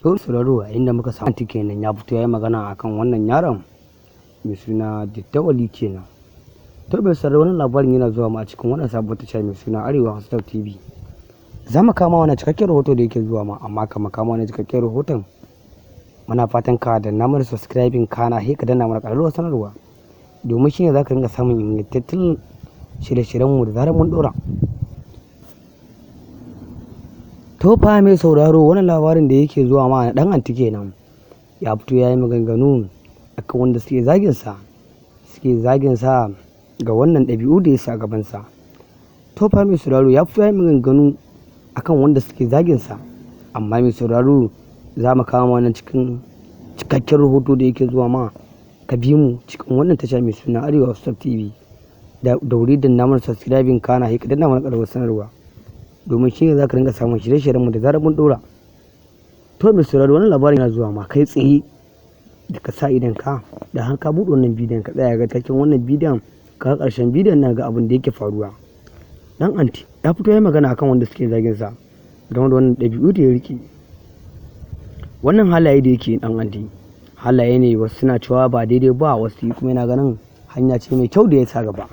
To sauraro a inda muka samu kenan ya fito ya yi magana akan wannan yaron mai suna Dittawali kenan. To bai sauraro wannan labarin yana zuwa ma a cikin wannan sabuwar tasha mai suna Arewa Hausa Top TV. Za mu kama wani cikakken rahoto da yake zuwa ma, amma kama wani cikakken rahoton muna fatan ka da namar subscribing kana he ka danna mana ƙararrawar sanarwa domin shine za ka ringa samun ingantattun shirye-shiryenmu da zarar mun ɗora. To fa mai sauraro wannan labarin da yake zuwa ma na dan anti kenan ya fito ya yi maganganu akan wanda suke zagin sa ga wannan ɗabi'u da ya sa gaban sa. To fa mai sauraro ya fito ya yi maganganu akan wanda suke zagin sa, amma mai sauraro za mu kama wannan cikin cikakken rahoto da yake zuwa ma, ka bi mu cikin wannan tasha mai suna Arewa Hausa Top TV da wuri da namar subscribing kana he ka danna mana ƙararrawar sanarwa domin shi ne za ka ringa samun shirye-shiryenmu da zarar mun ɗora. To mai sauraro wannan labarin yana zuwa ma kai tsaye da ka sa idan ka da har ka buɗe wannan bidiyon ka tsaya ga cikin wannan bidiyon ka ƙarshen bidiyon na ga abin da yake faruwa. Dan anti ya fito ya magana akan wanda suke zagin sa game da wannan ɗabi'u da ya riƙe. Wannan halaye da yake dan anti halaye ne wasu suna cewa ba daidai ba, wasu kuma yana ganin hanya ce mai kyau da ya sa gaba.